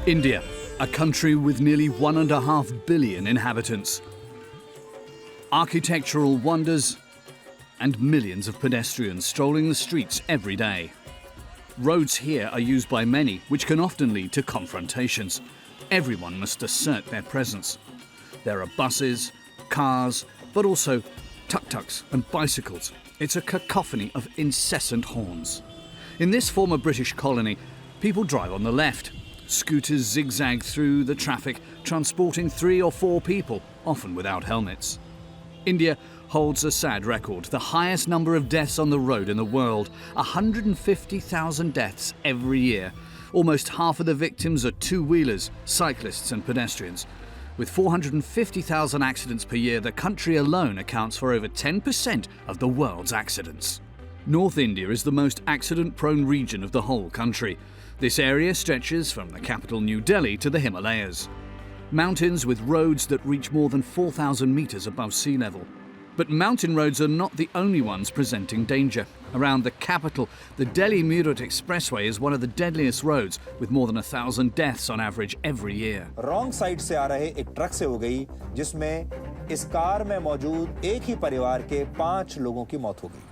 India, a country with nearly 1.5 billion inhabitants. Architectural wonders and millions of pedestrians strolling the streets every day. Roads here are used by many, which can often lead to confrontations. Everyone must assert their presence. There are buses, cars, but also tuk-tuks and bicycles. It's a cacophony of incessant horns. In this former British colony, people drive on the left. Scooters zigzag through the traffic, transporting 3 or 4 people, often without helmets. India holds a sad record, the highest number of deaths on the road in the world, 150,000 deaths every year. Almost half of the victims are two-wheelers, cyclists and pedestrians. With 450,000 accidents per year, the country alone accounts for over 10% of the world's accidents. North India is the most accident-prone region of the whole country. This area stretches from the capital New Delhi to the Himalayas. Mountains with roads that reach more than 4,000 meters above sea level. But mountain roads are not the only ones presenting danger. Around the capital, the Delhi-Meerut Expressway is one of the deadliest roads, with more than 1,000 deaths on average every year. Wrong side से आ रहे एक truck से हो गई, जिसमें इस car में मौजूद एक ही परिवार के 5 लोगों की मौत हो गई.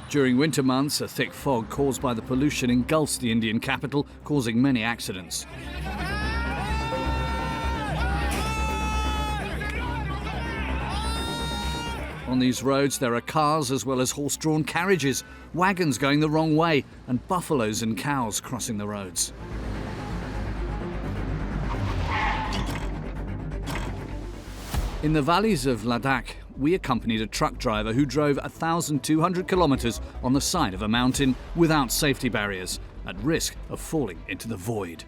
During winter months, a thick fog caused by the pollution engulfs the Indian capital, causing many accidents. On these roads, there are cars as well as horse-drawn carriages, wagons going the wrong way, and buffaloes and cows crossing the roads. In the valleys of Ladakh, we accompanied a truck driver who drove 1,200 kilometers on the side of a mountain without safety barriers, at risk of falling into the void.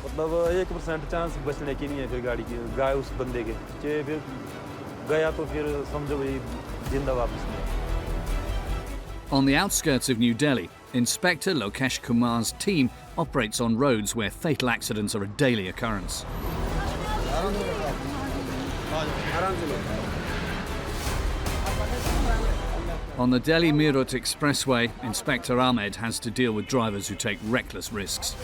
मतलब 1% chance बचने की नहीं है फिर गाड़ी की गाय उस बंदे के कि फिर गया तो फिर समझो भाई जिंदा वापस नहीं. On the outskirts of New Delhi, Inspector Lokesh Kumar's team operates on roads where fatal accidents are a daily occurrence. On the Delhi-Meerut Expressway, Inspector Ahmed has to deal with drivers who take reckless risks.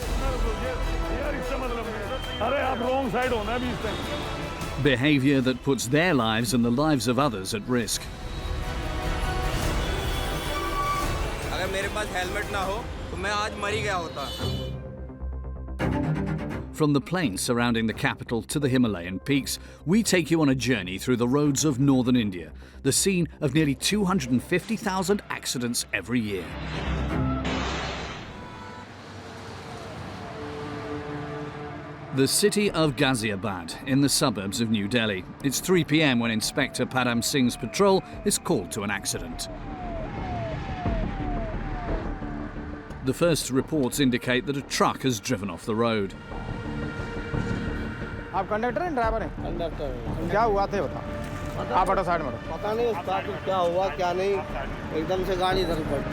Behavior that puts their lives and the lives of others at risk. अगर मेरे पास helmet ना हो तो मैं आज मर ही गया होता. From the plains surrounding the capital to the Himalayan peaks, we take you on a journey through the roads of northern India, the scene of nearly 250,000 accidents every year. The city of Ghaziabad, in the suburbs of New Delhi. It's 3 p.m. when Inspector Param Singh's patrol is called to an accident. The first reports indicate that a truck has driven off the road. आप conductor हैं driver हैं? Conductor हैं. क्या हुआ था बता. आप हटो साइड में. पता नहीं उसका क्या हुआ क्या नहीं एकदम से गाड़ी इधर पड़ी.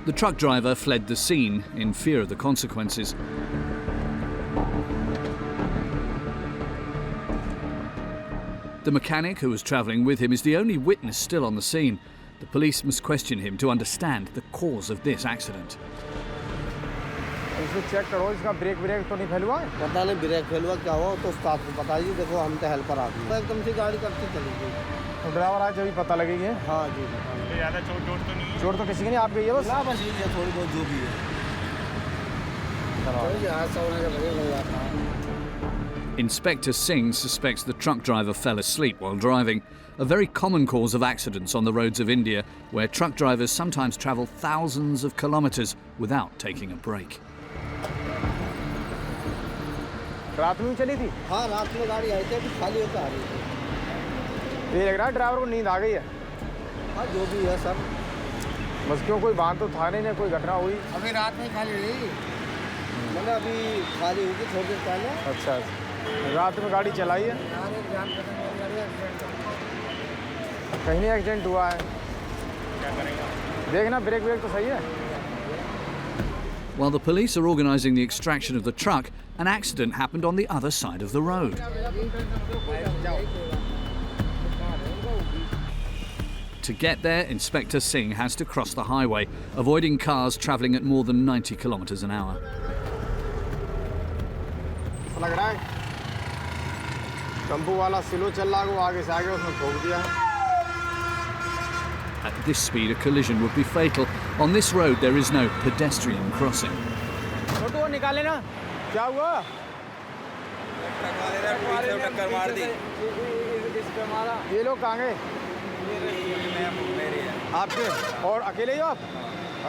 The truck driver fled the scene in fear of the consequences. The mechanic who was travelling with him is the only witness still on the scene. The police must question him to understand the cause of this accident. इसको check करो इसका break तो नहीं fail हुआ है. पता नहीं brake fail हुआ क्या हुआ तो उस्ताद को बताइए. देखो हम तो हेल्पर आदमी हैं. एकदम से गाड़ी करती चली गई. तो ड्राइवर आज अभी पता लगेगी. हाँ जी. ज़्यादा चोट तो नहीं है. चोट तो किसी की नहीं आप गई है बस. ना बस ये थोड़ी बहुत जो भी है. Inspector Singh suspects the truck driver fell asleep while driving, a very common cause of accidents on the roads of India, where truck drivers sometimes travel thousands of kilometers without taking a break. रात में चली थी. हाँ रात में गाड़ी आई थी अभी खाली होकर आ रही थी. ये लग रहा है ड्राइवर को नींद आ गई है. हाँ जो भी है सर. बस क्यों कोई बात तो था नहीं कोई घटना हुई. अभी रात में खाली रही. मतलब अभी खाली हुई थी थोड़ी देर पहले. अच्छा रात में गाड़ी चलाई है. कहीं नहीं एक्सीडेंट हुआ है. देखना ब्रेक तो सही है. While the police are organising the extraction of the truck, an accident happened on the other side of the road. To get there, Inspector Singh has to cross the highway, avoiding cars travelling at more than 90 kilometres an hour. लग रहा है tempo वाला slow चल रहा है, वो आगे से आगे उसने ठोक दिया है। At this speed, a collision would be fatal. On this road, there is no pedestrian crossing. छोटू निकाले ना, क्या हुआ? टक्कर मार दी। ये लोग कहाँ गए? आपके और अकेले ही हो आप?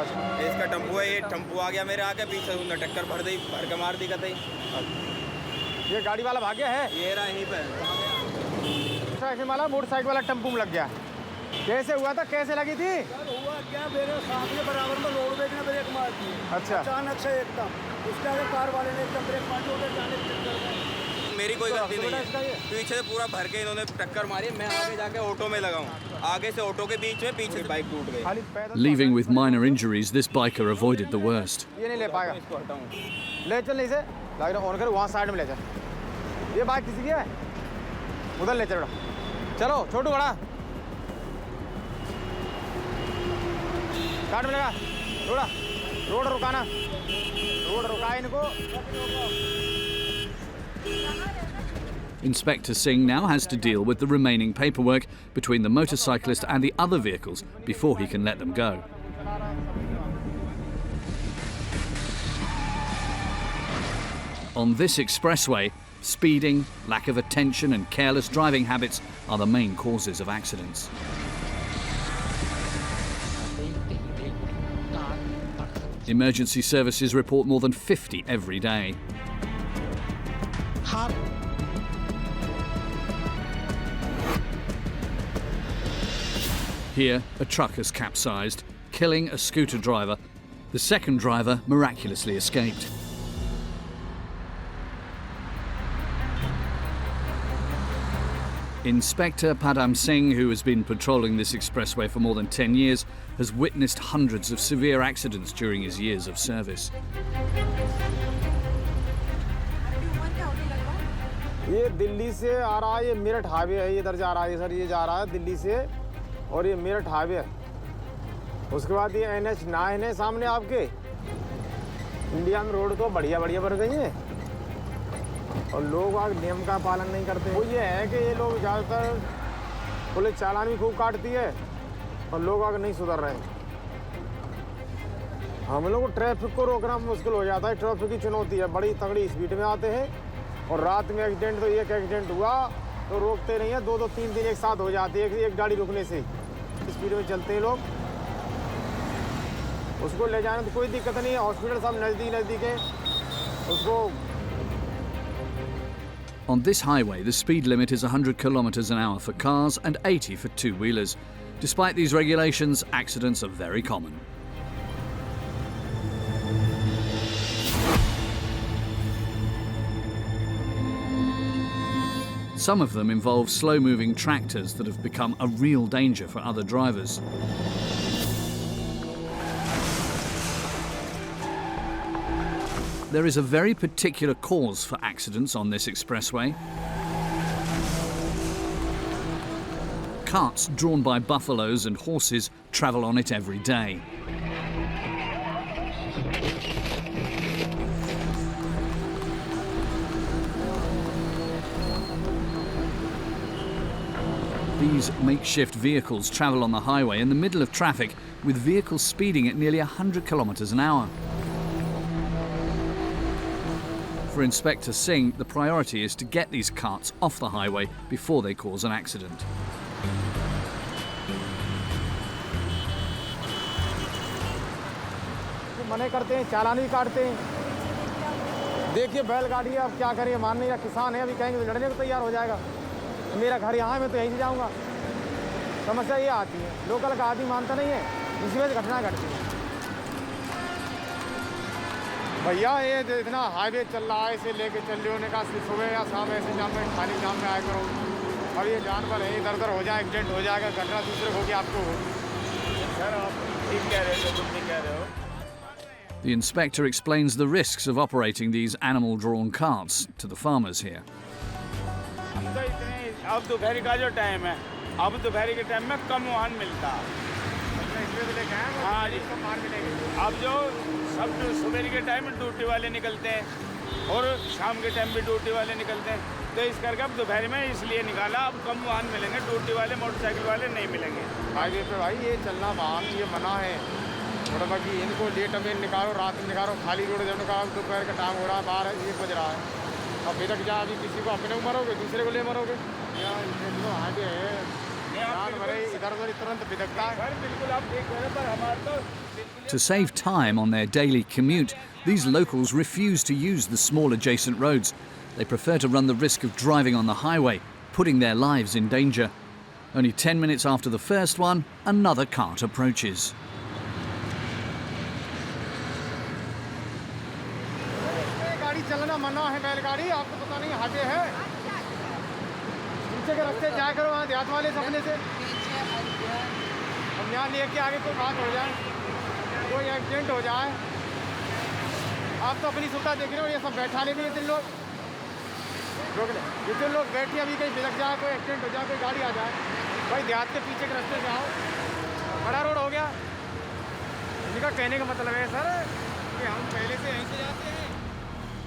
अच्छा। इसका टेम्पो है, ये टेम्पो आ गया मेरे आगे, पीछे उसने टक्कर भर के मार दी कतई। ये गाड़ी वाला भाग गया है? ये रहा यहीं पे। मोटरसाइकिल वाला टेम्पो में लग गया। कैसे हुआ था, कैसे लगी थी? हुआ क्या, मेरे सामने बराबर में रोड पे ने ब्रेक मार दी। अच्छा। अचानक से एकदम उसके आगे कार वाले ने एकदम ब्रेक मार दी, उधर जाने की चक्कर में। मेरी कोई गलती नहीं है, पीछे से पूरा भर के इन्होंने टक्कर मारी, मैं आगे जाके ऑटो में लगा हूँ, आगे से ऑटो के बीच में, पीछे से बाइक टूट गई। Leaving with minor injuries, this biker avoided the worst. ये नहीं ले पाएगा, ले चल नहीं से लाइट ऑन कर, वहाँ साइड में ले जा। ये बाइक किसी की है? उधर ले चल बेटा, चलो छोटू बड़ा साइड में लगा, थोड़ा रोड रुकाना, रोड रुका इनको। Inspector Singh now has to deal with the remaining paperwork between the motorcyclist and the other vehicles before he can let them go. On this expressway, speeding, lack of attention and careless driving habits are the main causes of accidents. Emergency services report more than 50 every day. Here, a truck has capsized, killing a scooter driver. The second driver miraculously escaped. Inspector Padam Singh, who has been patrolling this expressway for more than 10 years, has witnessed hundreds of severe accidents during his years of service. ये दिल्ली से आ रहा है, ये Meerut highway है, ये इधर जा रहा है सर, ये जा रहा है दिल्ली से और ये मेरठ हाईवे है। उसके बाद ये NH9 है सामने आपके। इंडिया में रोड तो बढ़िया बढ़िया बन गई हैं और लोग आज नियम का पालन नहीं करते। वो ये है कि ये लोग ज़्यादातर पुलिस चालान भी खूब काटती है और लोग आगे नहीं सुधर रहे हैं। हम लोग को ट्रैफिक को रोकना मुश्किल हो जाता है, ट्रैफिक की चुनौती है, बड़ी तगड़ी स्पीड में आते हैं और रात में एक्सीडेंट, तो एक एक्सीडेंट हुआ तो रोकते नहीं है, 2-2 3 दिन एक साथ हो जाते हैं एक गाड़ी रुकने से। स्पीड में चलते हैं लोग, उसको ले जाने तो कोई दिक्कत नहीं है, हॉस्पिटल सब नज़दीक है उसको। On this highway, the speed limit is 100 kilometres an hour for cars and 80 for two-wheelers. Despite these regulations, accidents are very common. Some of them involve slow-moving tractors that have become a real danger for other drivers. There is a very particular cause for accidents on this expressway. Carts drawn by buffaloes and horses travel on it every day. These makeshift vehicles travel on the highway in the middle of traffic, with vehicles speeding at nearly 100 kilometres an hour. For Inspector Singh, the priority is to get these carts off the highway before they cause an accident. मने करते हैं, चालान भी काटते हैं। देखिए बैलगाड़ी अब क्या करें, मानने या किसान है, अभी कहेंगे तो लड़ने को तैयार हो जाएगा। मेरा घर यहाँ है, मैं तो यहीं से जाऊँगा। समस्या ये आती है, लोकल का आदमी मानता नहीं है, इसी वजह से घटना घटती है। भैया ये इतना हाईवे चल रहा है, इसे लेके चल रहे होने का सुबह या शाम ऐसे जाम में, खाली जाम में आया करो। अब ये जानवर है, इधर उधर हो जाए, एक्सीडेंट हो जाएगा, घटना दूसरे होगी आपको। सर आप ठीक कह रहे हो, तुम ठीक कह रहे हो। The inspector explains the risks of operating these animal-drawn carts to the farmers here. अब दोपहर का जो टाइम है, अब दोपहर के टाइम में कम वाहन मिलता है। हाँ जी, अब जो सब सुबह के टाइम में ड्यूटी वाले निकलते हैं और शाम के टाइम भी ड्यूटी वाले निकलते हैं, तो इस करके अब दोपहर में इसलिए निकाला। अब कम वाहन मिलेंगे, ड्यूटी वाले मोटरसाइकिल वाले नहीं मिलेंगे। हाईवे पे भाई ये चलना वाहन ये मना है, थोड़ा बाकी इनको लेट में निकालो, रात में निकालो, खाली रोड जब निकालो, दोपहर का टाइम हो रहा है, 12-1 बज रहा है। अब बेटक जा, अभी किसी को अपने को मरोगे, दूसरे को ले मरोगे। हाईवे है, इधर उधर तुरंत बिदकता है। बिल्कुल आप देख रहे हैं, पर हमारे तो To save time on their daily commute, these locals refuse to use the small adjacent roads. They prefer to run the risk of driving on the highway, putting their lives in danger. Only 10 minutes after the first one, another cart approaches. गाड़ी चलना मना है, बैलगाड़ी, आपको पता नहीं highway है। नीचे के रास्ते जाया करो, वहाँ देहात वाले सपने से। हम यहाँ लेके आगे कोई बात हो जाए, कोई एक्सीडेंट हो जाए, आप तो अपनी सुविधा देख रहे हो। ये सब बैठा ले भी ये लोग रोक ले, जितने लोग बैठे अभी कहीं बिलक जाए, कोई एक्सीडेंट हो जाए, कोई गाड़ी आ जाए, भाई देहात के पीछे के रास्ते से आओ, बड़ा रोड हो गया। इनका कहने का मतलब है सर कि हम पहले से यहीं से जाते हैं।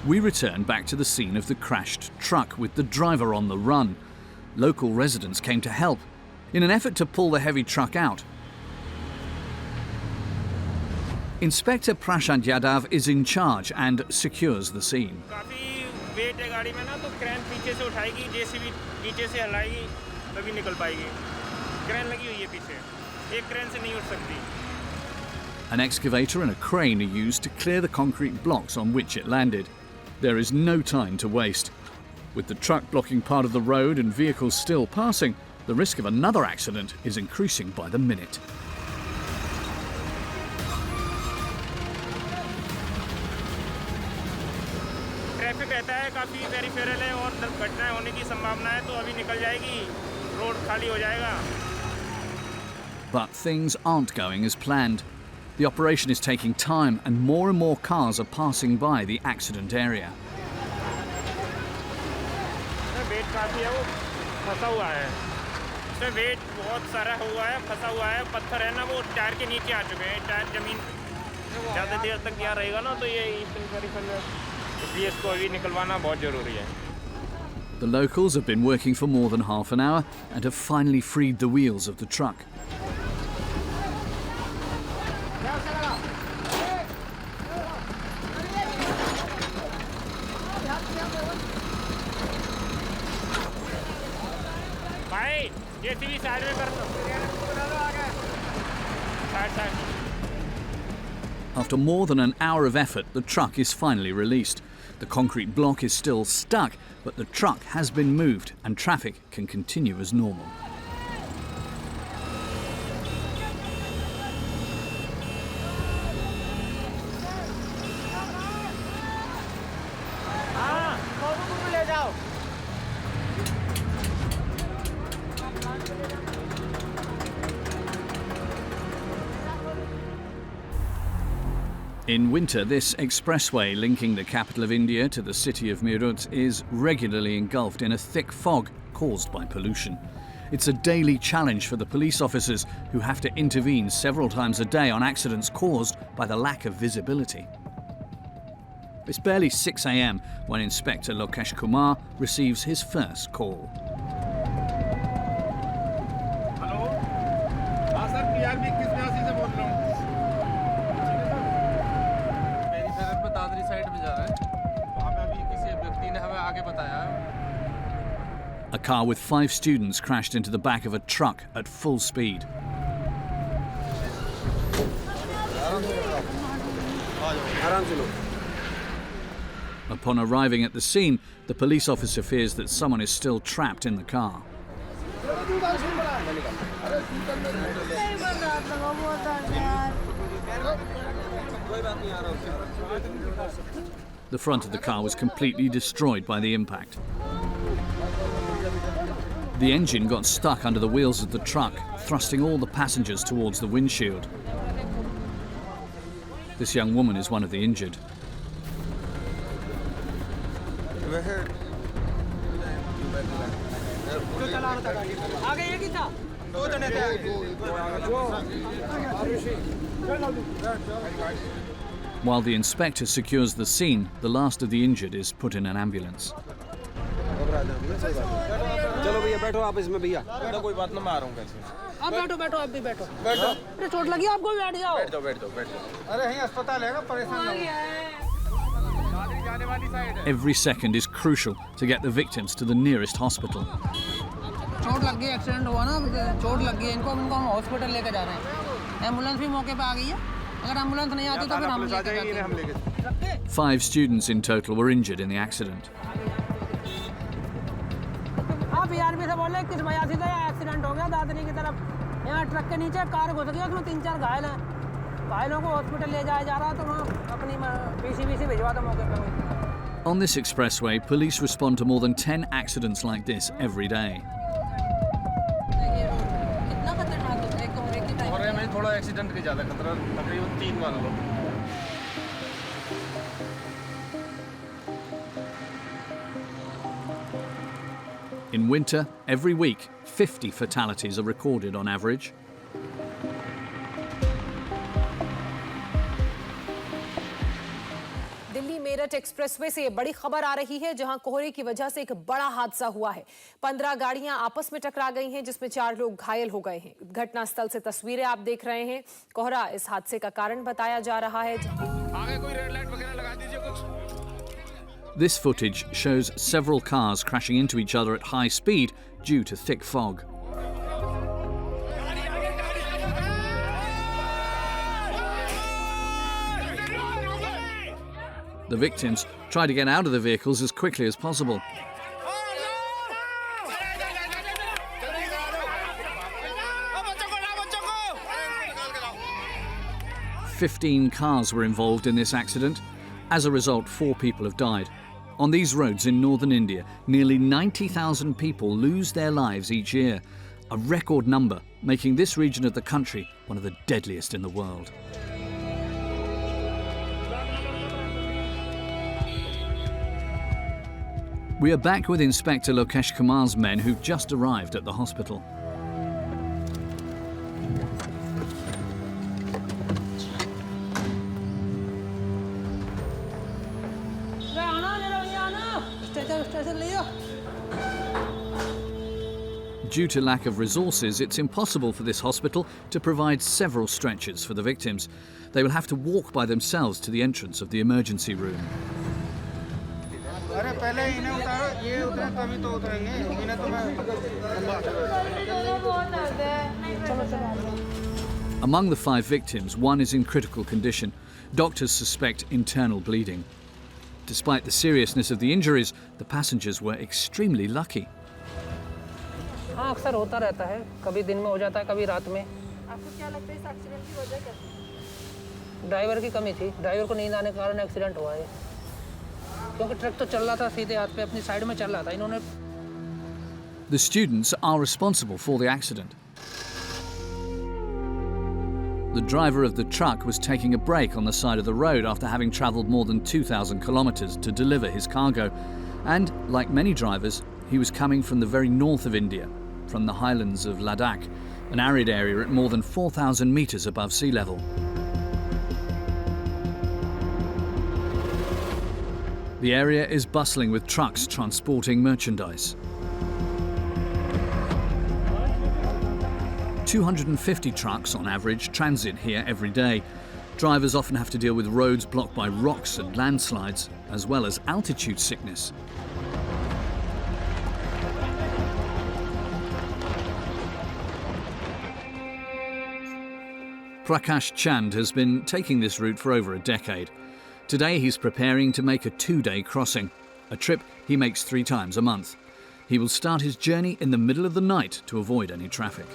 We return back to the scene of the crashed truck with the driver on the run. Local residents came to help in an effort to pull the heavy truck out. Inspector Prashant Yadav is in charge and secures the scene. काफ़ी wait है गाड़ी में ना, तो crane पीछे से उठाएगी, JCB नीचे से हलाएगी तभी निकल पाएगी। क्रेन लगी हुई है पीछे, एक क्रेन से नहीं उठ सकती। An excavator and a crane are used to clear the concrete blocks on which it landed. There is no time to waste. With the truck blocking part of the road and vehicles still passing, the risk of another accident is increasing by the minute. Traffic रहता है, काफ़ी peripheral है और घटनाएं होने की संभावना है, तो अभी निकल जाएगी, रोड खाली हो जाएगा। But things aren't going as planned. The operation is taking time and more cars are passing by the accident area. Weight काफ़ी है, वो फंसा हुआ है, उसमें वेट बहुत सारा हुआ है, फंसा हुआ है, पत्थर है ना, वो टायर के नीचे आ चुके हैं। टायर ज़मीन ज़्यादा देर तक क्या रहेगा ना, तो ये इसलिए इसको अभी निकलवाना बहुत ज़रूरी है। The locals have been working for more than half an hour and have finally freed the wheels of the truck. भाई जेसीबी साइड में कर दो, side. After more than an hour of effort, the truck is finally released. The concrete block is still stuck, but the truck has been moved and traffic can continue as normal. In winter, this expressway linking the capital of India to the city of Meerut is regularly engulfed in a thick fog caused by pollution. It's a daily challenge for the police officers who have to intervene several times a day on accidents caused by the lack of visibility. It's barely 6 a.m. when Inspector Lokesh Kumar receives his first call. Hello, हाँ sir, PRB 81 से बोल रहा हूँ। Peripheral पे Dadri side में जा रहा है, वहाँ पे अभी किसी व्यक्ति ने हमें आगे बताया। A car with 5 students crashed into the back of a truck at full speed. Upon arriving at the scene, the police officer fears that someone is still trapped in the car. The front of the car was completely destroyed by the impact. The engine got stuck under the wheels of the truck, thrusting all the passengers towards the windshield. This young woman is one of the injured. जो चला रहा था गाड़ी आगे एक ही था 2 जने थे While the inspector secures the scene, the last of the injured is put in an ambulance. चलो भैया बैठो आप इसमें भैया कोई बात ना मैं आ रहा हूँ कैसे आप बैठो आप भी बैठो अरे चोट लगी आपको भी बैठ जाओ अरे यहीं अस्पताल है ना परेशान ना हो Every second is crucial to get the victims to the nearest hospital. चोट लग गई एक्सीडेंट हुआ ना चोट लग गई इनको हम हॉस्पिटल लेकर जा रहे हैं एम्बुलेंस भी मौके पे आ गई है अगर एम्बुलेंस नहीं आती तो फिर हम लेकर जाते हैं 5 students in total were injured in the accident. आप बीआरबी से बोले किस वजह से एक्सीडेंट हो गया दादरी की तरफ यहाँ ट्रक के नीचे कार घुस गई उसमें 3-4 घायल हैं घायलों को हॉस्पिटल ले जाया जा रहा तो वहाँ अपनी पीसीबी से भिजवा दो मौके पे On this expressway, police respond to more than 10 accidents like this every day. कितना खतरनाक है एक कमरे की टाइम और में थोड़ा एक्सीडेंट का ज़्यादा खतरा तकरीबन 3 मान लो In winter, every week, 50 fatalities are recorded on average. Delhi Meerut expressway से बड़ी खबर आ रही है जहां कोहरे की वजह से एक बड़ा हादसा हुआ है 15 गाड़ियां आपस में टकरा गई हैं जिसमें 4 लोग घायल हो गए हैं घटनास्थल से तस्वीरें आप देख रहे हैं कोहरा इस हादसे का कारण बताया जा रहा है आगे कोई रेड लाइट वगैरह लगा दीजिए कुछ This footage shows several cars crashing into each other at high speed due to thick fog. The victims try to get out of the vehicles as quickly as possible. 15 cars were involved in this accident. As a result, 4 people have died. On these roads in northern India, nearly 90,000 people lose their lives each year, a record number, making this region of the country one of the deadliest in the world. We are back with Inspector Lokesh Kumar's men who've just arrived at the hospital. Due to lack of resources, it's impossible for this hospital to provide several stretchers for the victims. They will have to walk by themselves to the entrance of the emergency room. अरे पहले इन्हें उतारो ये उतरे तभी तो उतरेंगे इन्हें तो Among the 5 victims, one is in critical condition. Doctors suspect internal bleeding. Despite the seriousness of the injuries, the passengers were extremely lucky. हाँ अक्सर होता रहता है कभी दिन में हो जाता है कभी रात में आपको क्या लगता है इस एक्सीडेंट की वजह क्या थी ड्राइवर की कमी थी ड्राइवर को नींद आने के कारण एक्सीडेंट हुआ है क्योंकि ट्रक तो चल रहा था सीधे हाथ पे अपनी साइड में चल रहा था इन्होंने The students are responsible for the accident. The driver of the truck was taking a break on the side of the road after having travelled more than 2,000 kilometres to deliver his cargo. And, like many drivers, he was coming from the very north of India, from the highlands of Ladakh, an arid area at more than 4,000 metres above sea level. The area is bustling with trucks transporting merchandise. 250 trucks on average transit here every day. Drivers often have to deal with roads blocked by rocks and landslides, as well as altitude sickness. Prakash Chand has been taking this route for over a decade. Today he's preparing to make a 2-day crossing, a trip he makes 3 times a month. He will start his journey in the middle of the night to avoid any traffic.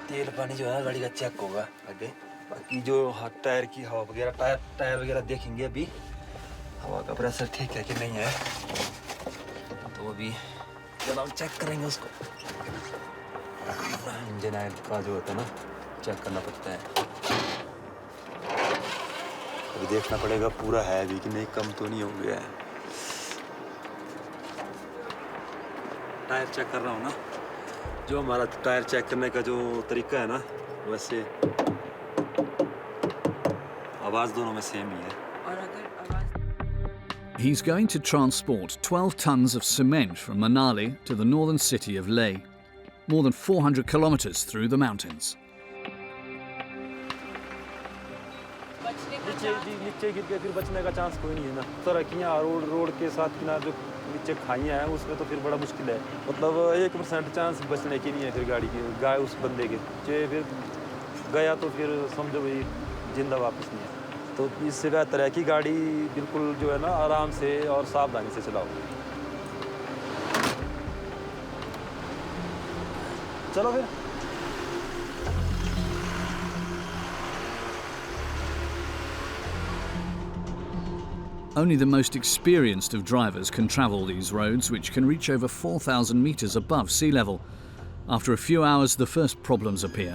तेल पानी जो है गाड़ी का check होगा आगे बाकी जो टायर की हवा वगैरह टायर वगैरह देखेंगे अभी हवा का प्रेशर ठीक है कि नहीं है तो अभी जनाब चेक करेंगे उसको इंजन ऑयल का जो होता है ना चेक करना पड़ता है अभी देखना पड़ेगा पूरा है अभी कि नहीं कम तो नहीं हो गया है टायर चेक कर रहा हूँ ना, जो हमारा टायर चेक करने का जो तरीका है ना, वैसे आवाज़ दोनों में सेम ही है। He's going to transport 12 tons of cement from Manali to the northern city of Leh, more than 400 kilometers through the mountains. नीचे गिर के फिर बचने का चांस कोई नहीं है ना। सड़कियाँ रोड के साथ किनारे जो नीचे खाइयाँ हैं उसमें तो फिर बड़ा मुश्किल है। मतलब 1% चांस बचने की नहीं है फिर गाड़ी की, गाय उस बंदे के फिर गया तो फिर समझो भाई जिंदा वापस नहीं है। तो इससे बेहतर है कि गाड़ी बिल्कुल जो है ना आराम से और सावधानी से चलाओ। चलो फिर। Only the most experienced of drivers can travel these roads, which can reach over 4,000 meters above sea level. After a few hours, the first problems appear.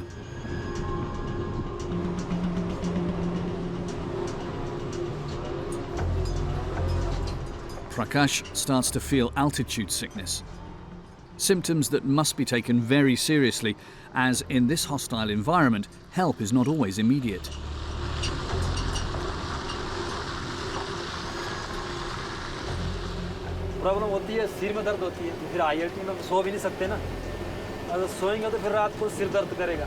Prakash starts to feel altitude sickness. Symptoms that must be taken very seriously, as in this hostile environment, help is not always immediate. Problem होती है, सिर में दर्द होती है, फिर ILT में सो भी नहीं सकते ना। अगर सोएंगे तो फिर रात को सिर दर्द करेगा,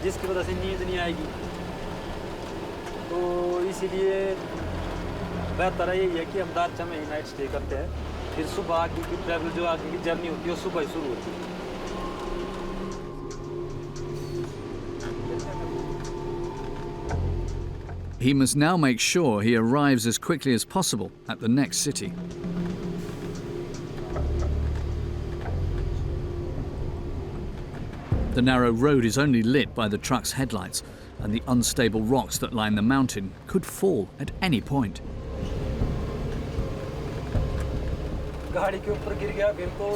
जिसकी वजह से नींद नहीं आएगी। तो इसीलिए बेहतर है यही है कि हम दारचा में ही नाइट स्टे करते हैं, फिर सुबह आगे की ट्रैवल जो आगे की जर्नी होती है वो सुबह ही शुरू होती है। He must now make sure he arrives as quickly as possible at the next city. The narrow road is only lit by the truck's headlights, and the unstable rocks that line the mountain could fall at any point. गाड़ी के ऊपर गिर गया फिर तो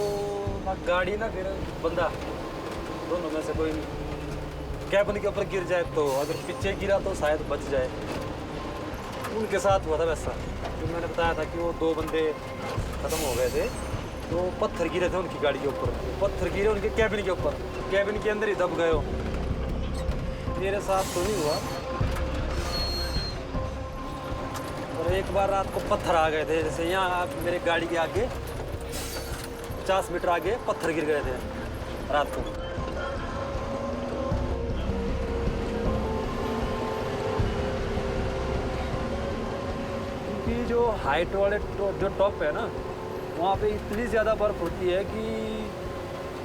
ना गाड़ी ना फिर बंदा, दोनों में से कोई नहीं। कैबिन के ऊपर गिर जाए तो, अगर पीछे गिरा तो शायद बच जाए। उनके साथ हुआ था वैसा, जो मैंने बताया था कि वो 2 बंदे ख़त्म हो गए थे, तो पत्थर गिरे थे उनकी गाड़ी के ऊपर, पत्थर गिरे उनके कैबिन के ऊपर, कैबिन के अंदर ही दब गए हो। मेरे साथ तो नहीं हुआ, और एक बार रात को पत्थर आ गए थे, जैसे यहाँ मेरे गाड़ी के आगे 50 मीटर आगे पत्थर गिर गए थे रात को। क्योंकि जो हाइट वाले जो टॉप है ना, वहाँ पे इतनी ज़्यादा बर्फ़ होती है कि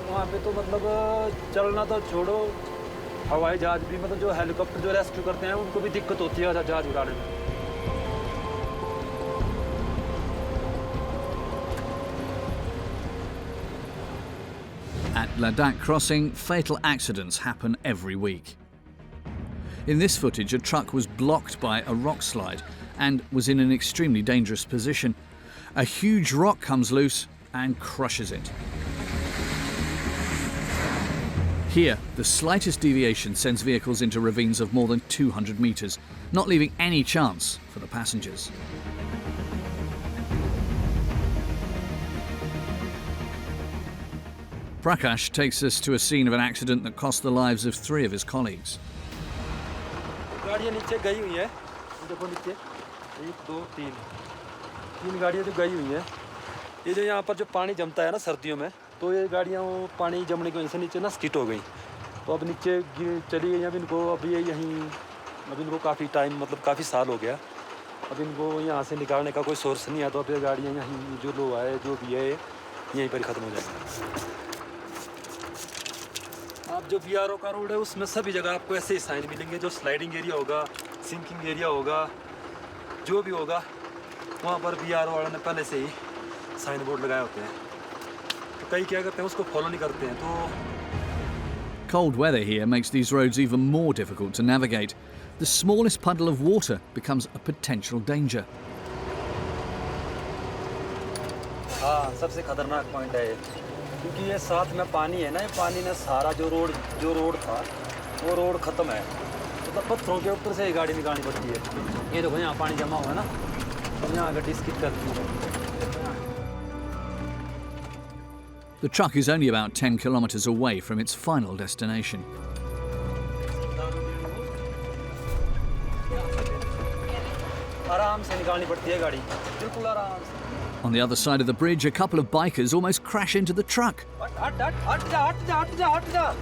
वहाँ पे तो मतलब चलना तो छोड़ो, हवाई जहाज़ भी, मतलब जो हेलीकॉप्टर जो रेस्क्यू करते हैं उनको भी दिक्कत होती है जहाज़ उड़ाने में। At Ladakh crossing, fatal accidents happen every week. In this footage, a truck was blocked by a rock slide and was in an extremely dangerous position. A huge rock comes loose and crushes it. Here, the slightest deviation sends vehicles into ravines of more than 200 meters, not leaving any chance for the passengers. Prakash takes us to a scene of an accident that cost the lives of 3 of his colleagues. गाड़ियाँ नीचे गई हुई हैं, देखो नीचे 1 2 3 गाड़ियाँ जो गई हुई हैं। ये जो यहाँ पर जो पानी जमता है ना सर्दियों में, तो ये गाड़ियाँ पानी जमने की वजह से नीचे ना स्किट हो गई, तो अब नीचे चली गई। अब इनको अभी यहीं, अब इनको काफ़ी टाइम, मतलब काफ़ी साल हो गया, अब इनको यहाँ से निकालने का कोई सोर्स नहीं है, तो अब ये गाड़ियाँ यहीं जो लो है जो भी है यहीं पर ख़त्म हो जाएगी। आप जो BRO का रोड है उसमें सभी जगह आपको ऐसे ही साइन मिलेंगे, जो स्लाइडिंग एरिया होगा, सिंकिंग एरिया होगा, जो भी होगा वहाँ पर BRO वालों ने पहले से ही साइन बोर्ड लगाए होते हैं। तो कई क्या करते हैं, उसको फॉलो नहीं करते हैं। तो Cold weather here makes these roads even more difficult to navigate. The smallest puddle of water becomes a potential danger. हाँ, सबसे खतरनाक पॉइंट है ये, क्योंकि ये साथ में पानी है ना, ये पानी ने सारा जो रोड था वो रोड ख़त्म है, मतलब पत्थरों के ऊपर से ये गाड़ी निकालनी पड़ती है। ये देखो यहाँ पानी जमा हुआ है ना, तो यहाँ गाड़ी स्किप करती है। The truck is only about 10 kilometres away from its final destination. आराम से निकालनी पड़ती है गाड़ी, बिल्कुल आराम से। On the other side of the bridge, a couple of bikers almost crash into the truck. हट जा।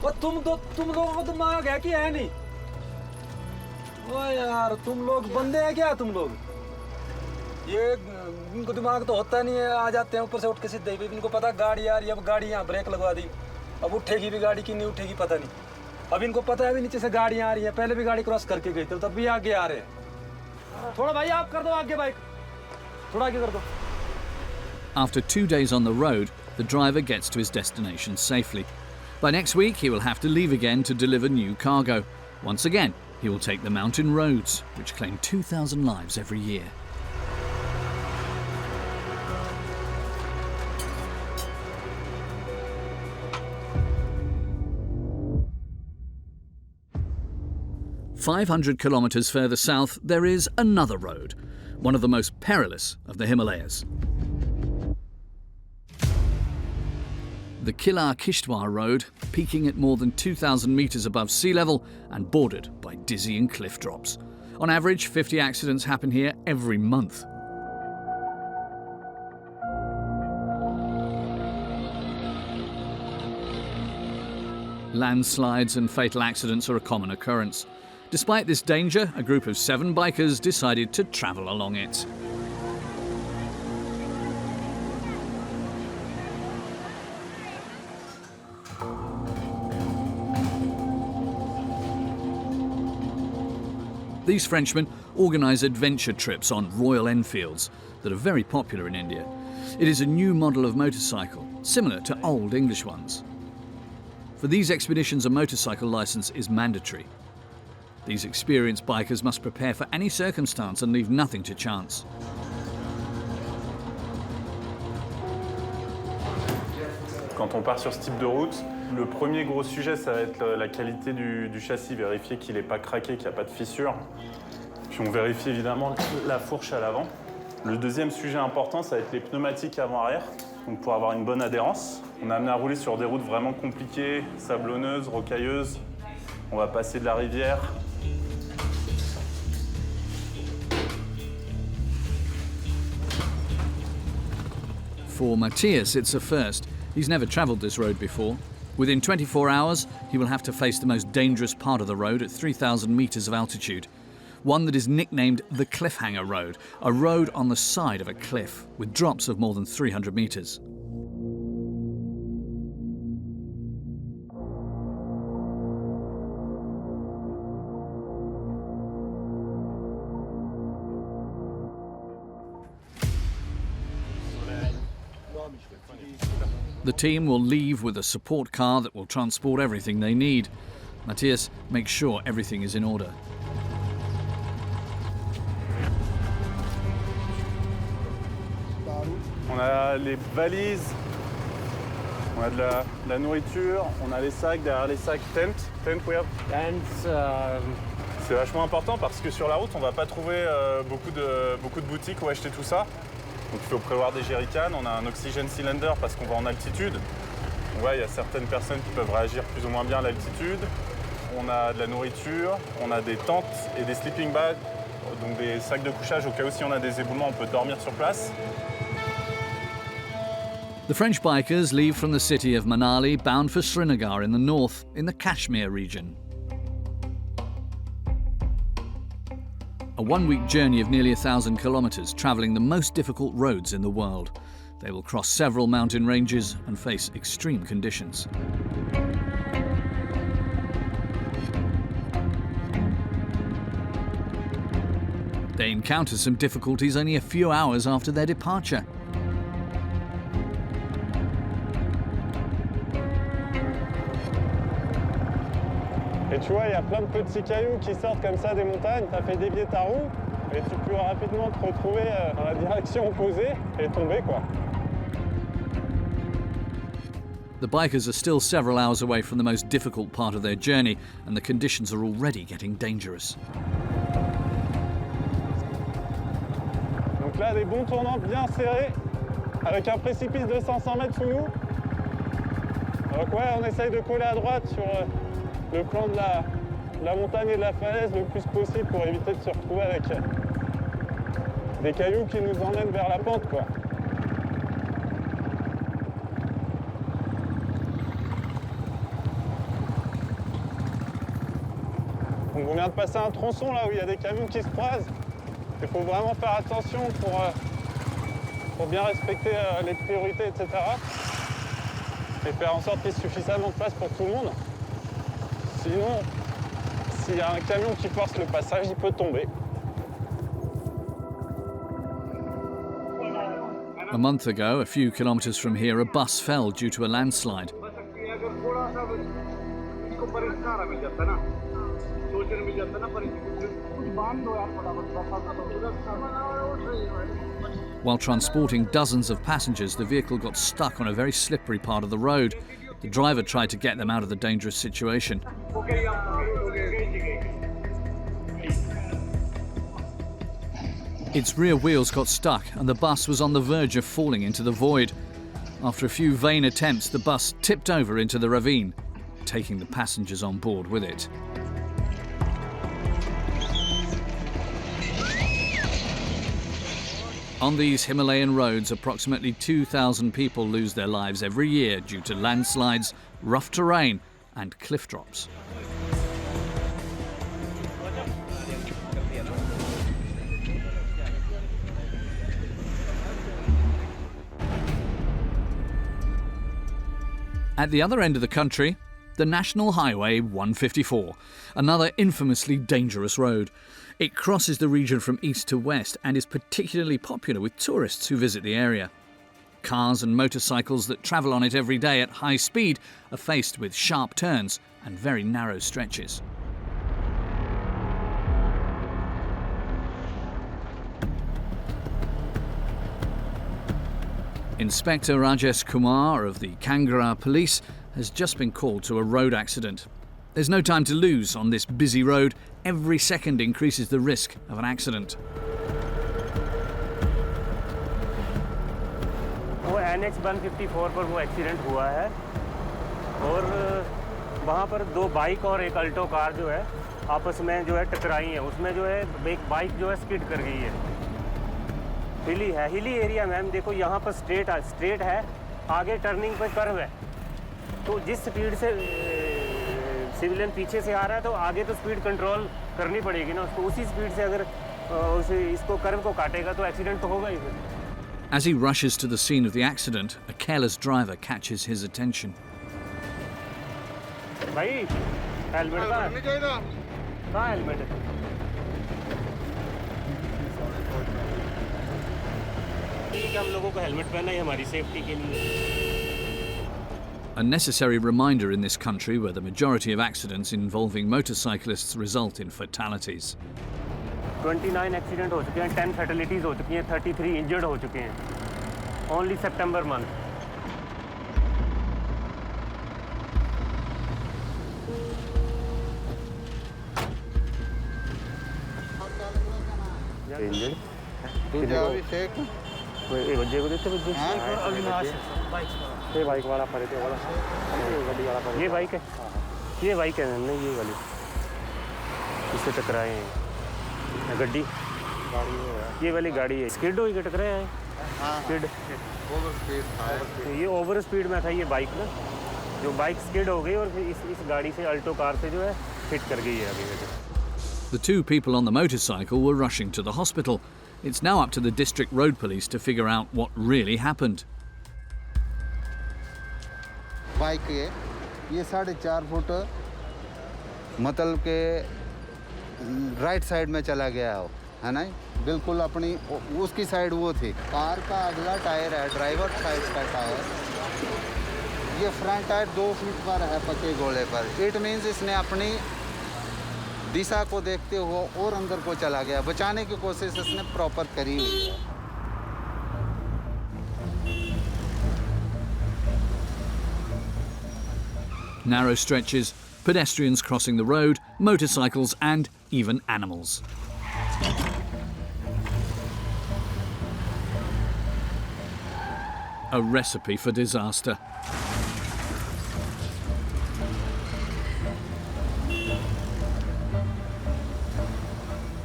वो तुम लोगों को दिमाग है कि है नहीं? ओ यार, तुम लोग बंदे हैं क्या तुम लोग? ये इनको दिमाग तो होता नहीं है, आ जाते हैं ऊपर से उठ के सीधे। इनको पता गाड़ी आ रही है, अब गाड़ी यहाँ ब्रेक लगवा दी, अब उठेगी भी गाड़ी की नहीं उठेगी पता नहीं। अब इनको पता है भी नीचे से गाड़ियाँ आ रही है, पहले भी गाड़ी क्रॉस करके गई थी, तब भी आगे आ रहे हैं। थोड़ा भाई आप कर दो आगे बाइक, थोड़ा आगे कर दो। After 2 days on the road, the driver gets to his destination safely. By next week, he will have to leave again to deliver new cargo. Once again, he will take the mountain roads, which claim 2,000 lives every year. "500 kilometres further south, there is another road, one of the most perilous of the Himalayas. The Kilar-Kishtwar road, peaking at more than 2,000 metres above sea level and bordered by dizzying cliff drops. On average, 50 accidents happen here every month. Landslides and fatal accidents are a common occurrence. Despite this danger, a group of 7 bikers decided to travel along it. These Frenchmen organise adventure trips on Royal Enfields that are very popular in India. It is a new model of motorcycle, similar to old English ones. For these expeditions, a motorcycle licence is mandatory. These experienced bikers must prepare for any circumstance and leave nothing to chance. Quand on part sur ce type de route, le premier gros sujet, ça va être la qualité du châssis, vérifier qu'il n'est pas craqué, qu'il n'y a pas de fissure. Puis on vérifie évidemment la fourche à l'avant. Le deuxième sujet important, ça va être les pneumatiques avant-arrière, donc pour avoir une bonne adhérence. On est amené à rouler sur des routes vraiment compliquées, sablonneuses, rocailleuses. On va passer de la rivière. For Matthias, it's a first. He's never travelled this road before. Within 24 hours, he will have to face the most dangerous part of the road at 3,000 metres of altitude. One that is nicknamed the Cliffhanger Road, a road on the side of a cliff, with drops of more than 300 metres. The team will leave with a support car that will transport everything they need. Matthias makes sure everything is in order. On a les valises, on a de la nourriture, on a les sacs, derrière les sacs, tent we have. C'est vachement important parce que sur la route, on va pas trouver beaucoup de boutiques où acheter tout ça. Donc il faut prévoir des jerrycans, on a un oxygène cylinder parce qu'on va en altitude. On voit, il y a certaines personnes qui peuvent réagir plus ou moins bien à l'altitude. On a de la nourriture, on a des tentes et des sleeping bags, donc des sacs de couchage au cas où si on a des éboulements, on peut dormir sur place. The French bikers leave from the city of Manali bound for Srinagar in the north, in the Kashmir region. A one-week journey of nearly 1,000 kilometres, travelling the most difficult roads in the world. They will cross several mountain ranges and face extreme conditions. They encounter some difficulties only a few hours after their departure. Et tu vois, il y a plein de petits cailloux qui sortent comme ça des montagnes, ça fait dévier ta roue et tu peux rapidement te retrouver dans la direction opposée et tomber quoi. The bikers are still several hours away from the most difficult part of their journey and the conditions are already getting dangerous. Donc là, des bons tournants bien serrés. avec un précipice de 500 mètres sous nous. Donc ouais, on essaye de coller à droite sur le plan de la montagne et de la falaise le plus possible pour éviter de se retrouver avec des cailloux qui nous emmènent vers la pente, quoi. Donc on vient de passer un tronçon là où il y a des camions qui se croisent. Il faut vraiment faire attention pour bien respecter les priorités, etc. Et faire en sorte qu'il y ait suffisamment de place pour tout le monde. Sinon, s'il y a un camion qui force le passage, il peut tomber. A month ago, a few kilometres from here, a bus fell due to a landslide. While transporting dozens of passengers, the vehicle got stuck on a very slippery part of the road. The driver tried to get them out of the dangerous situation. Its rear wheels got stuck and the bus was on the verge of falling into the void. After a few vain attempts, the bus tipped over into the ravine, taking the passengers on board with it. On these Himalayan roads, approximately 2,000 people lose their lives every year due to landslides, rough terrain and cliff drops. At the other end of the country, the National Highway 154, another infamously dangerous road. It crosses the region from east to west and is particularly popular with tourists who visit the area. Cars and motorcycles that travel on it every day at high speed are faced with sharp turns and very narrow stretches. Inspector Rajesh Kumar of the Kangra Police has just been called to a road accident. There's no time to lose on this busy road. Every second increases the risk of an accident. वो NH 154 पर वो accident हुआ है और वहाँ पर दो bike और एक अल्टो कार जो है आपस में जो है टकराई है। उसमें जो है एक बाइक जो है स्किड कर गई है। हिली एरिया मैम, देखो यहाँ पर स्ट्रेट है, आगे टर्निंग पर कर्व है, तो जिस स्पीड से सिविलियन पीछे से आ रहा है तो आगे तो स्पीड कंट्रोल करनी पड़ेगी ना उसको। उसी स्पीड से अगर इसको कर्व को काटेगा तो एक्सीडेंट तो होगा ही फिर। As he rushes to the scene of the accident, a careless driver catches his attention. भाई हेलमेट कहाँ हेलमेट है? हम लोगों को हेलमेट पहनना है हमारी सेफ्टी के लिए। A necessary reminder in this country where the majority of accidents involving motorcyclists result in fatalities. 29 accident हो चुके हैं, 10 फैटलिटीज हो चुकी हैं, 33 इंजर्ड हो चुके हैं ओनली सितंबर मंथ। ये बाइक वाला फरे थे वाला, ये बाइक है, ये बाइक है नहीं ये वाली, इससे टकराए हैं गड्डी, ये वाली गाड़ी है स्किड हुई टकराए हैं। स्किड ओवर स्पीड, ये ओवर स्पीड में था ये बाइक ना, जो बाइक स्किड हो गई और फिर इस गाड़ी से अल्टो कार से जो है हिट कर गई है आगे। The two people on the motorcycle were rushing to the hospital. It's now up to the district road police to figure out what really happened. Bike है ये 4.5 फुट मतलब के राइट साइड में चला गया है ना, बिल्कुल अपनी उसकी साइड वो थी। कार का अगला टायर है ड्राइवर साइड का टायर, ये फ्रंट टायर 2 फीट पर है पक्के गोले पर। इट मीन्स इसने अपनी दिशा को देखते हुए और अंदर को चला गया, बचाने की कोशिश इसने प्रॉपर करी हुई है। Narrow stretches, pedestrians crossing the road, motorcycles and even animals. a recipe for disaster.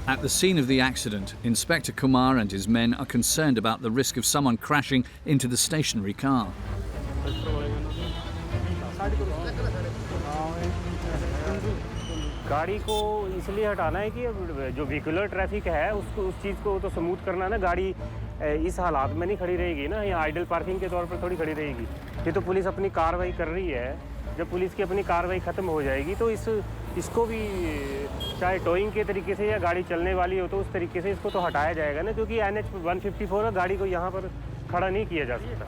At the scene of the accident, Inspector Kumar and his men are concerned about the risk of someone crashing into the stationary car. गाड़ी को इसलिए हटाना है कि जो vehicular traffic है उसको उस चीज़ को तो स्मूथ करना है ना। गाड़ी इस हालात में नहीं खड़ी रहेगी ना, यहाँ आइडल पार्किंग के तौर पर थोड़ी खड़ी रहेगी। ये तो पुलिस अपनी कार्रवाई कर रही है। जब पुलिस की अपनी कार्रवाई ख़त्म हो जाएगी तो इसको भी चाहे टोइंग के तरीके से या गाड़ी चलने वाली हो तो उस तरीके से इसको तो हटाया जाएगा ना, क्योंकि NH 154 है, गाड़ी को यहाँ पर खड़ा नहीं किया जा सकता।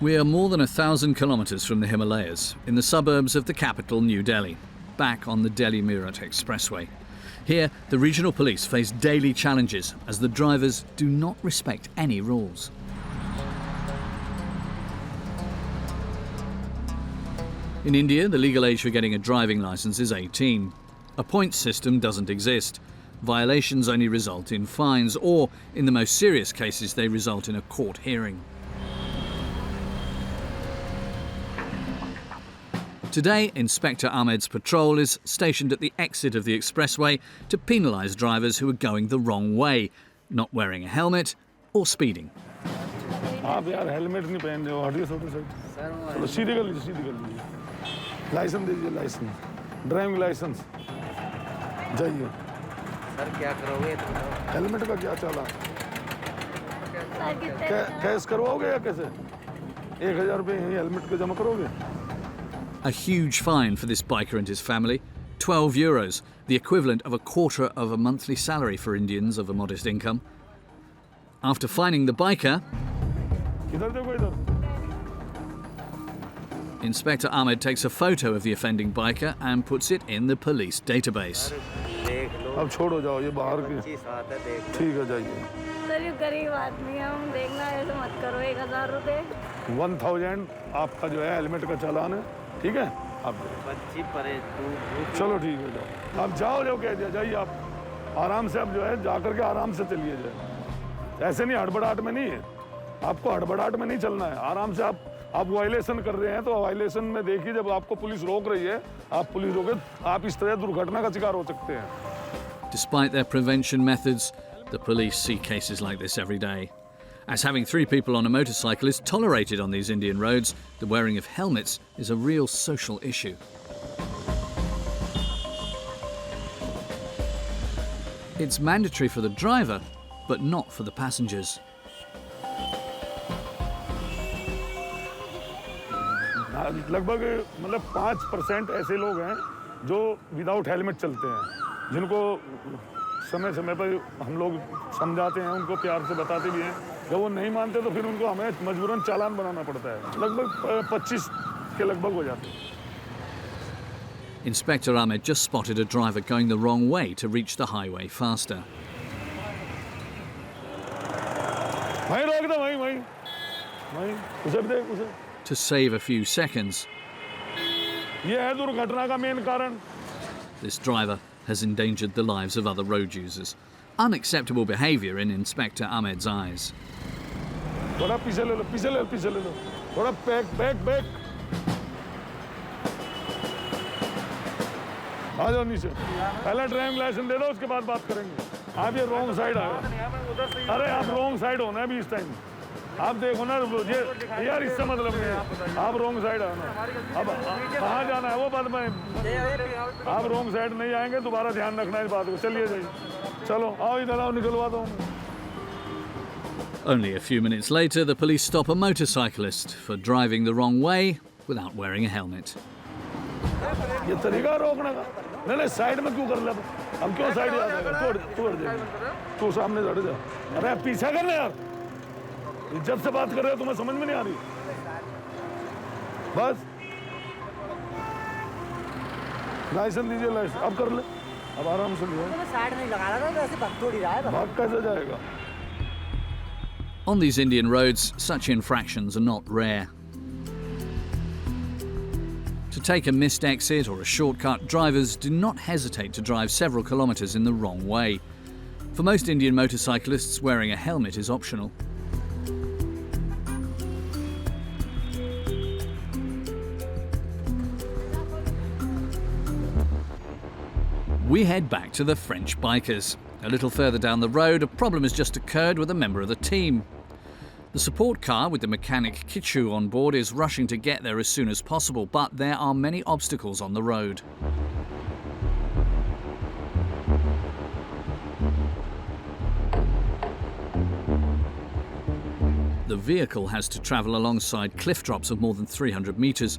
We are more than 1,000 kilometres from the Himalayas, in the suburbs of the capital, New Delhi, back on the Delhi-Meerut Expressway. Here, the regional police face daily challenges as the drivers do not respect any rules. In India, the legal age for getting a driving licence is 18. A points system doesn't exist. Violations only result in fines, or, in the most serious cases, they result in a court hearing. Today, Inspector Ahmed's patrol is stationed at the exit of the expressway to penalise drivers who are going the wrong way, not wearing a helmet or speeding. आप यार helmet नहीं पहन रहे हो, हटिए छोटे side. चलो सीधे कर लीजिए। लाइसेंस दीजिए, लाइसेंस, ड्राइविंग लाइसेंस। जाइए। सर क्या करोगे? हेलमेट का क्या चला? कैश करवाओगे या कैसे? 1000 रुपये हेलमेट के जमा करोगे? A huge fine for this biker and his family, €12, the equivalent of a quarter of a monthly salary for Indians of a modest income. After fining the biker, Inspector Ahmed takes a photo of the offending biker and puts it in the police database. अब छोड़ो जाओ, ये बाहर की ठीक है, जाइए। Sir ये गरीब आदमी है, हम देखना ऐसे मत करो। 1000 रुपये 1000 आपका जो है हेलमेट का चालान है, ठीक है? आप चलो ठीक है, जाओ। आप जाओ कह दिया, जाइए आप आराम से। अब जो है जाकर के आराम से चलिए जाए, ऐसे नहीं हड़बड़ाहट में नहीं है। आपको हड़बड़ाहट में नहीं चलना है, आराम से। आप वायलेशन कर रहे हैं तो वायलेशन में देखिए, जब आपको पुलिस रोक रही है, आप पुलिस रोके, आप इस तरह दुर्घटना का शिकार हो सकते हैं। Despite their prevention methods, the police see cases like this every day. As having 3 people on a motorcycle is tolerated on these Indian roads, the wearing of helmets is a real social issue. It's mandatory for the driver, but not for the passengers. लगभग मतलब 5% ऐसे लोग हैं जो without helmet चलते हैं, जिनको समय समय पर हम लोग समझाते हैं, उनको प्यार से बताते भी हैं। जब वो नहीं मानते तो फिर उनको हमें मजबूरन चालान बनाना पड़ता है। लगभग 25 के लगभग हो जाते हैं। Inspector Ahmed just spotted a driver going the wrong way to reach the highway faster. वहीं रोक दो, वहीं उसे भी देख, उसे। To save a few seconds, ये है दुर्घटना का मेन कारण। This driver has endangered the lives of other road users. Unacceptable behaviour in Inspector Ahmed's eyes. थोड़ा पीछे ले लो, पीछे ले लो। थोड़ा बैक। आ जाओ नीचे। पहले ड्राइविंग लाइसेंस दे दो, उसके बाद बात करेंगे। आप ये रॉन्ग साइड आए। अरे आप रॉन्ग साइड होना है अभी इस टाइम। आप देखो ना, ये यार इससे मतलब नहीं है। आप रॉन्ग साइड आना। अब कहाँ जाना है वो बात में। आप रॉन्ग साइड नहीं आएंगे, दोबारा ध्यान रखना इस बात को। चलिए जाइए, चलो आओ इधर आओ, निकलवा दो। Only a few minutes later, the police stop a motorcyclist for driving the wrong way without wearing a helmet. ये तरीका रोकने का। नहीं साइड में क्यों कर ले? हम क्यों साइड आ जाएगा? तोड़ जाएगा। तू सामने चढ़ जा। अरे पीछा कर ले यार, इज्जत से बात कर रहे हो, तुम्हें समझ में नहीं आ रही? बस लाइसेंस दीजिए, लाइसेंस अब कर ले। अब आराम से लियो। साइड नहीं लगा रहा था तो ऐसे भाग थोड़ी रहा है। भाग कैसे जाएगा? On these Indian roads, such infractions are not rare. To To take a missed exit or a shortcut, drivers do not hesitate to drive several kilometres in the wrong way. For most Indian motorcyclists, wearing a helmet is optional. We head back to the French bikers. A little further down the road, a problem has just occurred with a member of the team. The support car with the mechanic Kichu on board is rushing to get there as soon as possible, but there are many obstacles on the road. The vehicle has to travel alongside cliff drops of more than 300 metres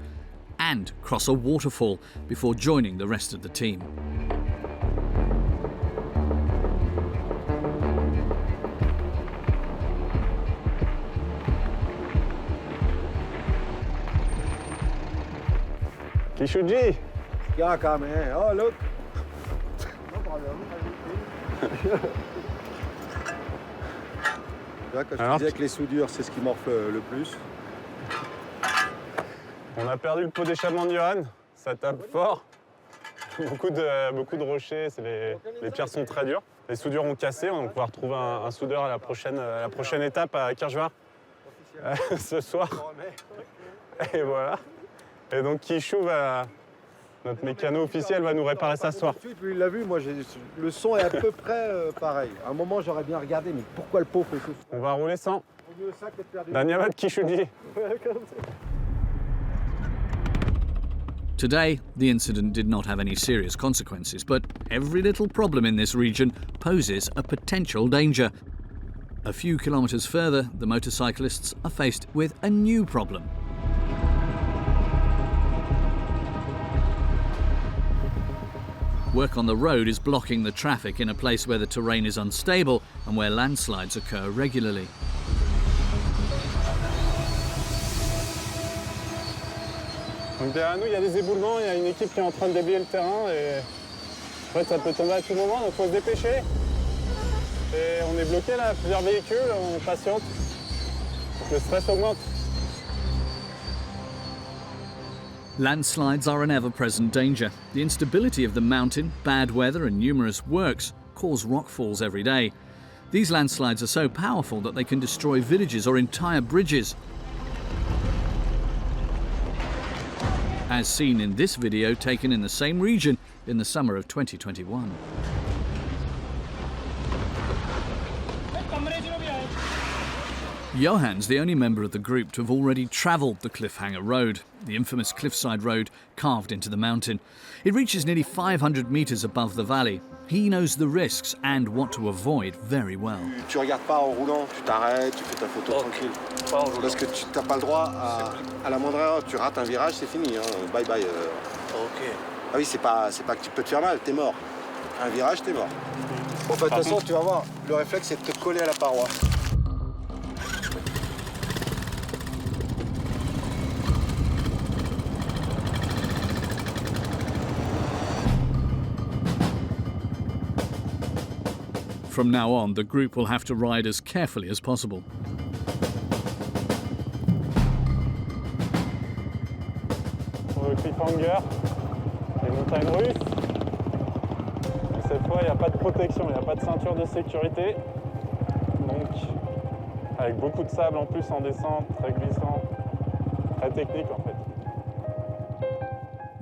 and cross a waterfall before joining the rest of the team. Kishuji! क्या काम है? Oh, look. Là, quand je te disais que les soudures, c'est ce qui morfle le plus. On a perdu le pot d'échappement de Johan, ça tape fort. Beaucoup de rochers, les pierres sont très dures. Les soudures ont cassé, on va pouvoir trouver un soudeur à la prochaine étape à Kirchwar ce soir. Et voilà. Et donc Kishu, notre mécano officiel, va nous réparer ça ce soir. Il l'a vu, moi le son est à peu près pareil. À un moment j'aurais bien regardé, mais pourquoi le pot fait ça? On va rouler sans. Dhanyavad Kishuji. Today, the incident did not have any serious consequences, but every little problem in this region poses a potential danger. A few kilometres further, the motorcyclists are faced with a new problem. Work on the road is blocking the traffic in a place where the terrain is unstable and where landslides occur regularly. Donc derrière nous, il y a des éboulements, il y a une équipe qui est en train de déblayer le terrain et en fait ça peut tomber à tout moment, donc il faut se dépêcher. Et on est bloqué là, plusieurs véhicules, on patiente. Donc le stress augmente. Landslides are an ever-present danger. The instability of the mountain, bad weather and numerous works cause rockfalls every day. These landslides are so powerful that they can destroy villages or entire bridges. As seen in this video taken in the same region in the summer of 2021. Johan's the only member of the group to have already travelled the Cliffhanger Road, the infamous cliffside road carved into the mountain. It reaches nearly 500 metres above the valley. He knows the risks and what to avoid very well. Tu regardes pas en roulant, tu t'arrêtes, tu fais ta photo tranquille. Parce que tu n'as pas le droit à la moindre erreur. Tu rates un virage, c'est fini. Hein. Bye bye. Ok. Ah oui, c'est pas que tu peux te faire mal, t'es mort. Un virage, t'es mort. En fait, de toute façon, tu vas voir, le réflexe, c'est de te coller à la paroi. From now on, the group will have to ride as carefully as possible. Pour le cliffhanger, les montagnes russes. Et cette fois, il n'y a pas de protection, il n'y a pas de ceinture de sécurité. Donc, avec beaucoup de sable en plus en descente, très glissant, très technique en fait.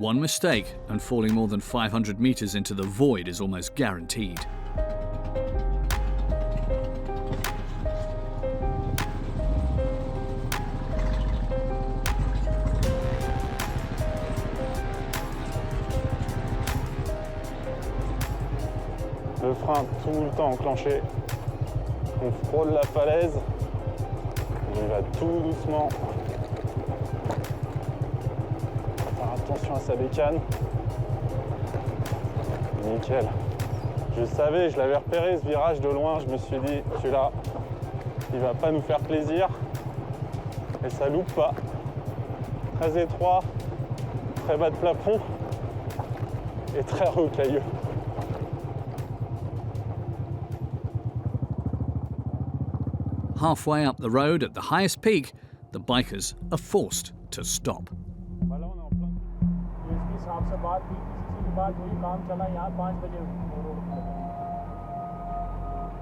One mistake and falling more than 500 metres into the void is almost guaranteed. Le frein tout le temps enclenché. On frôle la falaise. On y va tout doucement. Faire attention à sa bécane. Nickel. Je savais, je l'avais repéré ce virage de loin. Je me suis dit, celui-là, il va pas nous faire plaisir. Et ça loupe pas. Très étroit, très bas de plafond et très rocailleux. Halfway up the road at the highest peak, the bikers are forced to stop. आपसे बात हुई, किसी से बात हुई, काम चला यहाँ 5 बजे रोड पर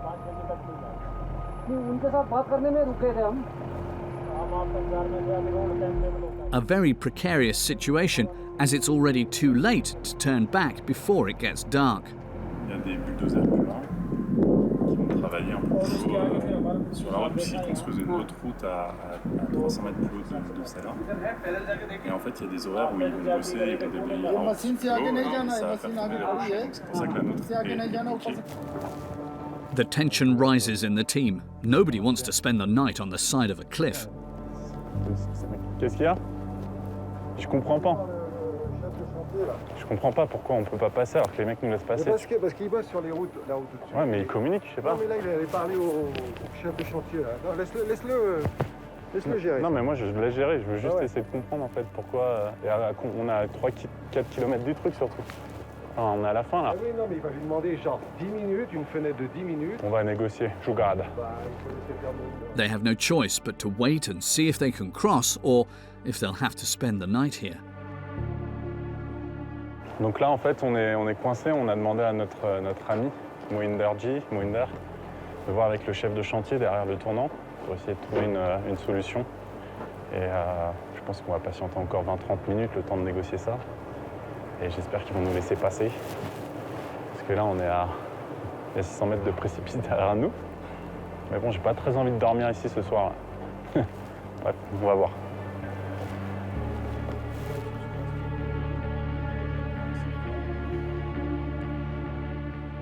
5 बजे तक नहीं आए। उनके साथ बात करने में रुके थे हम आपका इंतजार में थे, अभी रोड टाइम टेबल होता है। A very precarious situation as it's already too late to turn back before it gets dark. Il y a des bulldozers plus loin qui vont travailler un peu plus haut sur la route, puisqu'ils construisent une autre route à 300 mètres plus haut de celle-là. Et en fait, il y a des horaires où ils vont bosser, ils vont déblayer la route. Machine से आगे नहीं जाना है, Ça va machine faire आगे tourner la खड़ी है, route, c'est pour ça que la nôtre से आगे नहीं जाना, est ऊपर bloquée. The tension rises in the team. Nobody wants to spend the night on the side of a cliff. Qu'est-ce qu'il y a? Je comprends pas. Je comprends pas pourquoi on peut pas passer alors que les mecs nous laissent passer. Parce qu'ils bossent sur les routes, la route au-dessus. Ouais, mais ils communiquent, je sais pas. Non, mais là, il allait parler au chef de chantier. Là. Non, laisse-le gérer. Non, mais moi, je laisse gérer. Je veux juste essayer de comprendre, en fait, pourquoi... on a 3-4 km du truc, surtout. Enfin, on est à la fin, là. Ah oui, non, mais il va lui demander, genre, 10 minutes, une fenêtre de 10 minutes. On va négocier. Je vous garde. They have no choice but to wait and see if they can cross or if they'll have to spend the night here. Donc là, en fait, on est coincé. On a demandé à notre ami, Mohinder, de voir avec le chef de chantier derrière le tournant pour essayer de trouver une solution. Et je pense qu'on va patienter encore 20-30 minutes, le temps de négocier ça. Et j'espère qu'ils vont nous laisser passer. Parce que là, on est à 600 mètres de précipice derrière nous. Mais bon, j'ai pas très envie de dormir ici ce soir. Bref, on va voir.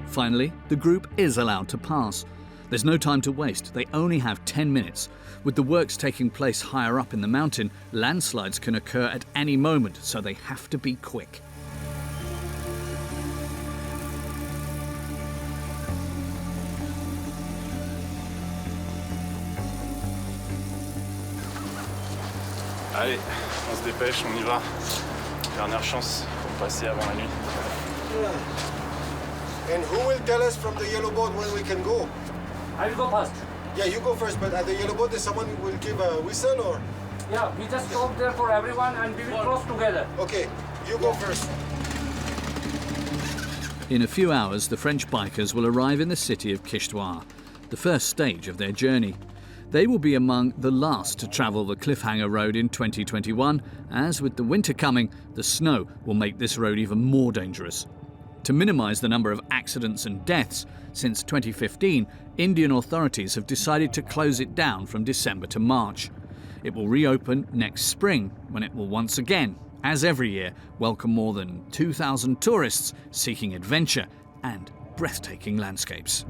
Finally, the group is allowed to pass. There's no time to waste. They only have 10 minutes. With the works taking place higher up in the mountain, landslides can occur at any moment, so they have to be quick. Allez, on se dépêche, on y va. Dernière chance pour passer avant la nuit. And who will tell us from the yellow boat when we can go? I will go first. Yeah, you go first, but at the yellow boat, is someone who will give a whistle or? Yeah, we just stop there for everyone and we will cross together. Okay, you go first. In a few hours, the French bikers will arrive in the city of Kishtwar, the first stage of their journey. They will be among the last to travel the Cliffhanger Road in 2021, as with the winter coming, the snow will make this road even more dangerous. To minimise the number of accidents and deaths, since 2015, Indian authorities have decided to close it down from December to March. It will reopen next spring, when it will once again, as every year, welcome more than 2,000 tourists seeking adventure and breathtaking landscapes.